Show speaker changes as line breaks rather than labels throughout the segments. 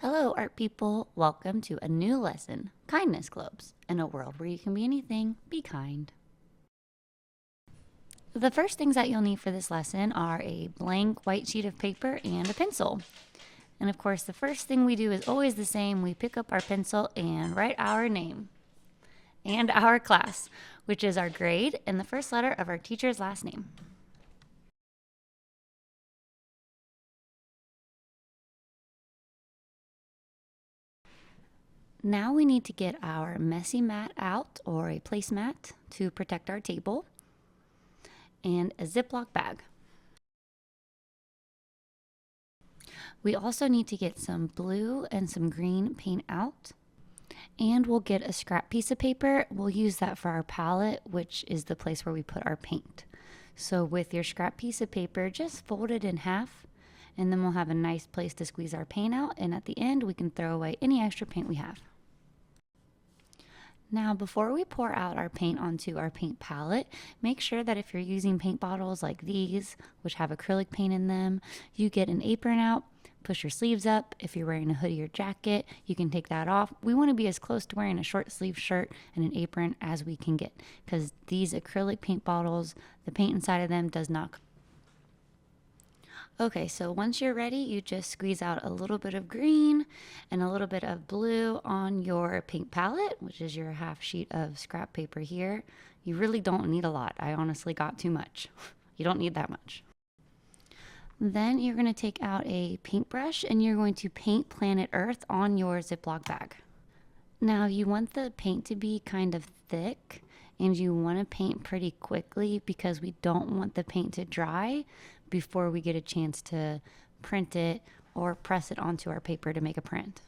Hello, art people. Welcome to a new lesson, Kindness Globes. In a world where you can be anything, be kind. The first things that you'll need for this lesson are a blank white sheet of paper and a pencil. And of course, the first thing we do is always the same. We pick up our pencil and write our name and our class, which is our grade and the first letter of our teacher's last name. Now we need to get our messy mat out, or a placemat, to protect our table, and a Ziploc bag. We also need to get some blue and some green paint out, and we'll get a scrap piece of paper. We'll use that for our palette, which is the place where we put our paint. So with your scrap piece of paper, just fold it in half, and then we'll have a nice place to squeeze our paint out, and at the end we can throw away any extra paint we have. Now, before we pour out our paint onto our paint palette, make sure that if you're using paint bottles like these, which have acrylic paint in them, you get an apron out, push your sleeves up. If you're wearing a hoodie or jacket, you can take that off. We want to be as close to wearing a short sleeve shirt and an apron as we can get, because these acrylic paint bottles, the paint inside of them does not. Okay, so once you're ready, you just squeeze out a little bit of green and a little bit of blue on your paint palette, which is your half sheet of scrap paper here. You really don't need a lot. I honestly got too much. You don't need that much. Then you're going to take out a paintbrush and you're going to paint Planet Earth on your Ziploc bag. Now you want the paint to be kind of thick, and you want to paint pretty quickly because we don't want the paint to dry before we get a chance to print it or press it onto our paper to make a print.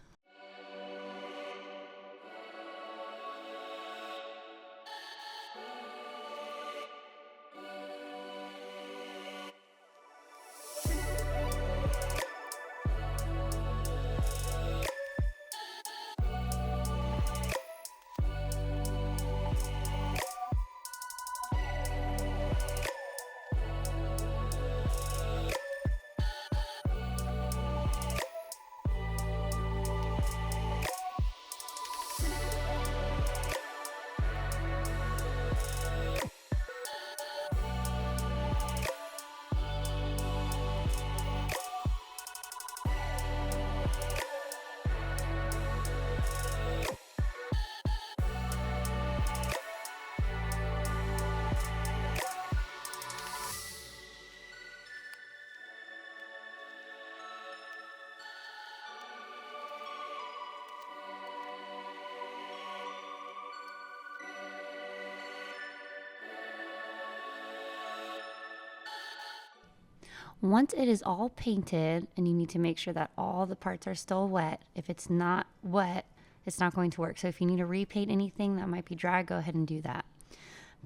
Once it is all painted, and you need to make sure that all the parts are still wet. If it's not wet, it's not going to work. So if you need to repaint anything that might be dry, go ahead and do that.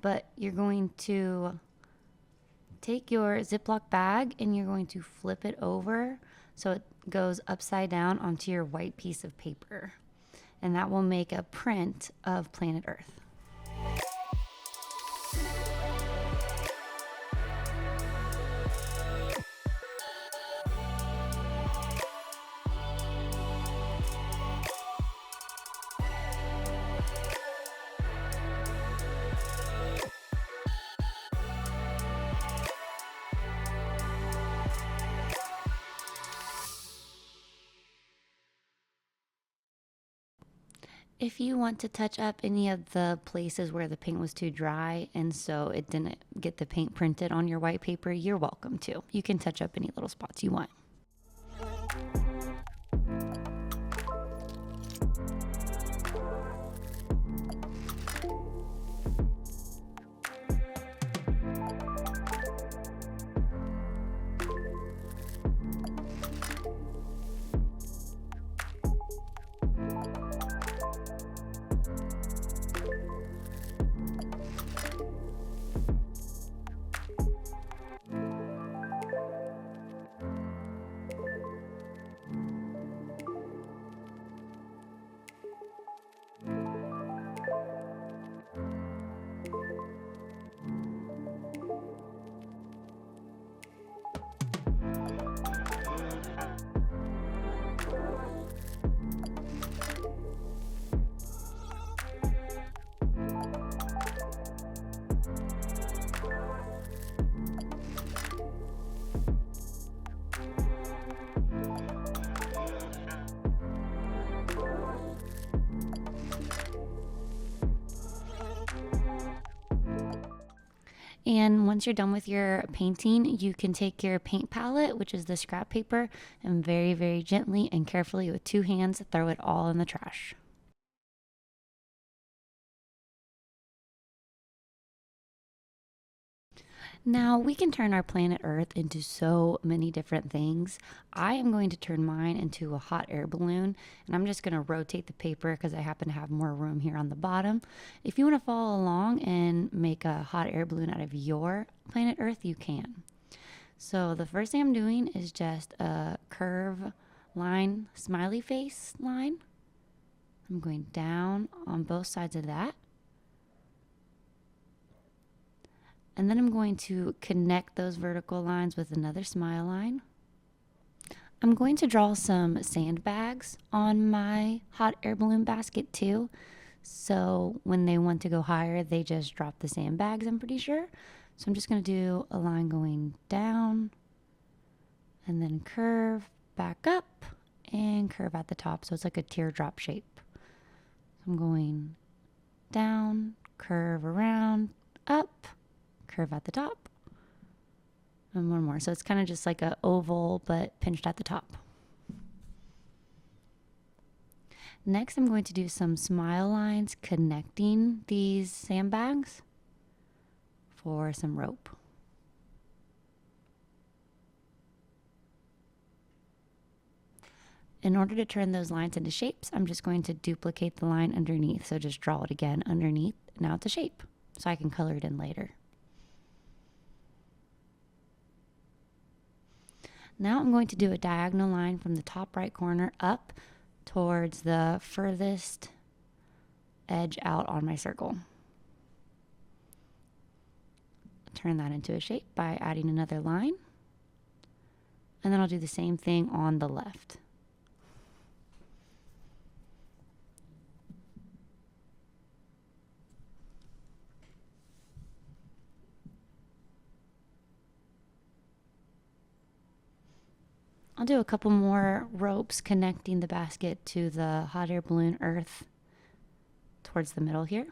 But you're going to take your Ziploc bag and you're going to flip it over so it goes upside down onto your white piece of paper. And that will make a print of Planet Earth. If you want to touch up any of the places where the paint was too dry and so it didn't get the paint printed on your white paper, you're welcome to. You can touch up any little spots you want. And once you're done with your painting, you can take your paint palette, which is the scrap paper, and very, very gently and carefully with 2 hands, throw it all in the trash. Now, we can turn our planet Earth into so many different things. I am going to turn mine into a hot air balloon, and I'm just going to rotate the paper because I happen to have more room here on the bottom. If you want to follow along and make a hot air balloon out of your planet Earth, you can. So the first thing I'm doing is just a curve line, smiley face line. I'm going down on both sides of that. And then I'm going to connect those vertical lines with another smile line. I'm going to draw some sandbags on my hot air balloon basket too. So when they want to go higher, they just drop the sandbags, I'm pretty sure. So I'm just going to do a line going down and then curve back up and curve at the top. So it's like a teardrop shape. So I'm going down, curve around, up, curve at the top, and one more. So it's kind of just like a oval but pinched at the top. Next, I'm going to do some smile lines connecting these sandbags for some rope. In order to turn those lines into shapes, I'm just going to duplicate the line underneath. So just draw it again underneath. Now it's a shape, so I can color it in later. Now I'm going to do a diagonal line from the top right corner up towards the furthest edge out on my circle. Turn that into a shape by adding another line. And then I'll do the same thing on the left. I'll do a couple more ropes connecting the basket to the hot air balloon earth towards the middle here.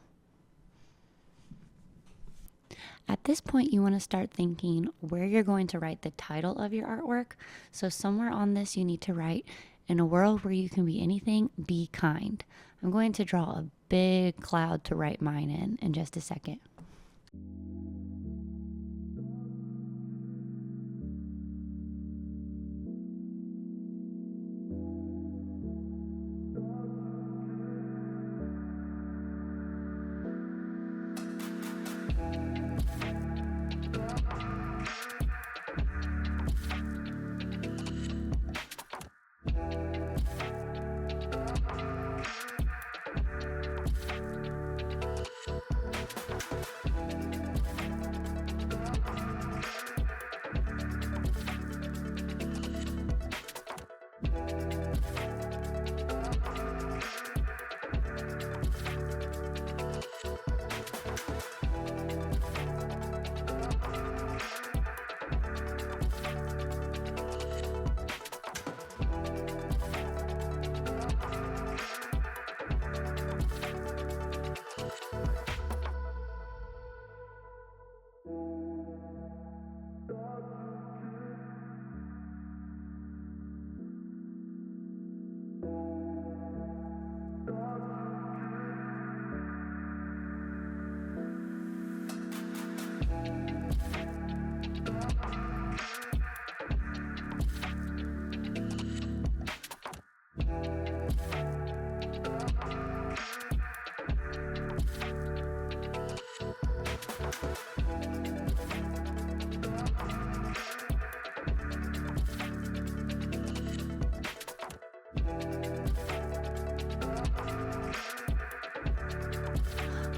At this point, you want to start thinking where you're going to write the title of your artwork. So somewhere on this, you need to write, "In a world where you can be anything, be kind." I'm going to draw a big cloud to write mine in just a second.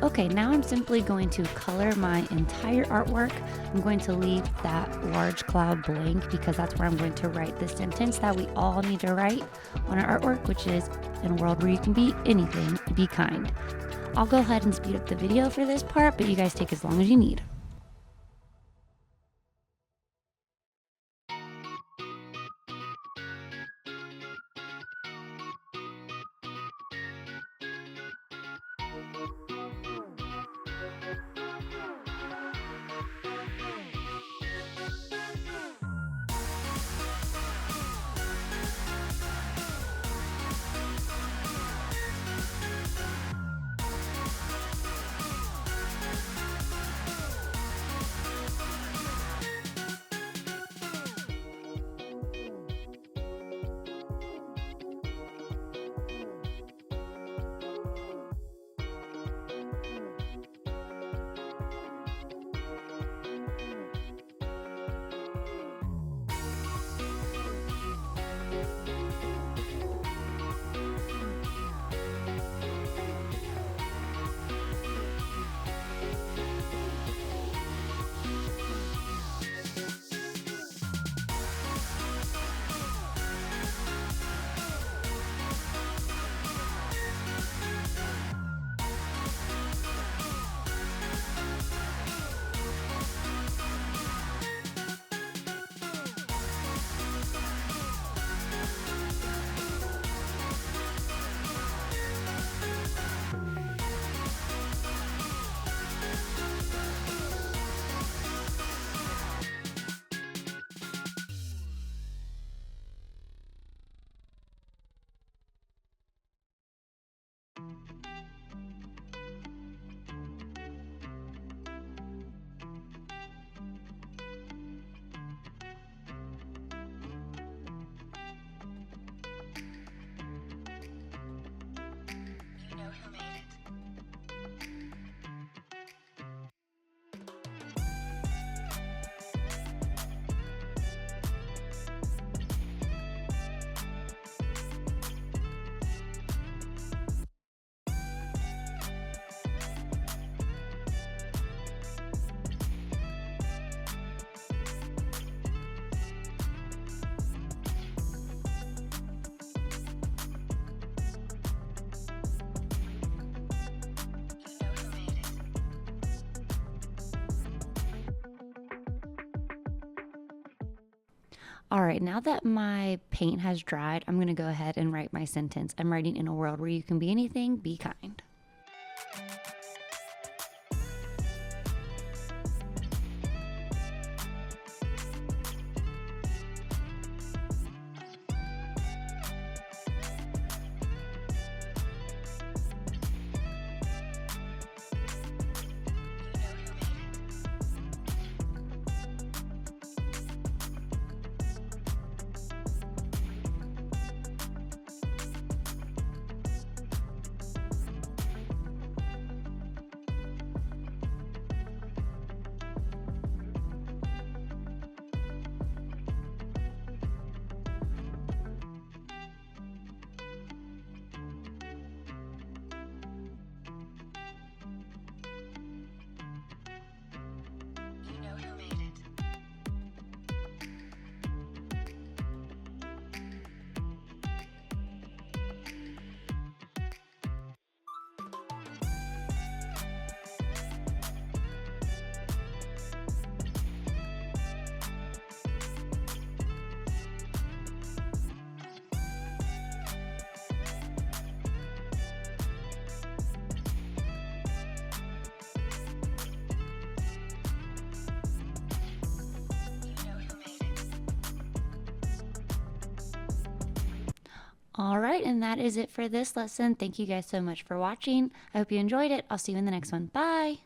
Okay, now I'm simply going to color my entire artwork. I'm going to leave that large cloud blank because that's where I'm going to write the sentence that we all need to write on our artwork, which is, "In a world where you can be anything, be kind." I'll go ahead and speed up the video for this part, but you guys take as long as you need. All right, now that my paint has dried, I'm going to go ahead and write my sentence. I'm writing, in a world where you can be anything, be kind.
You know who made it. You know who made it.
All right, and that is it for this lesson. Thank you guys so much for watching. I hope you enjoyed it. I'll see you in the next one. Bye.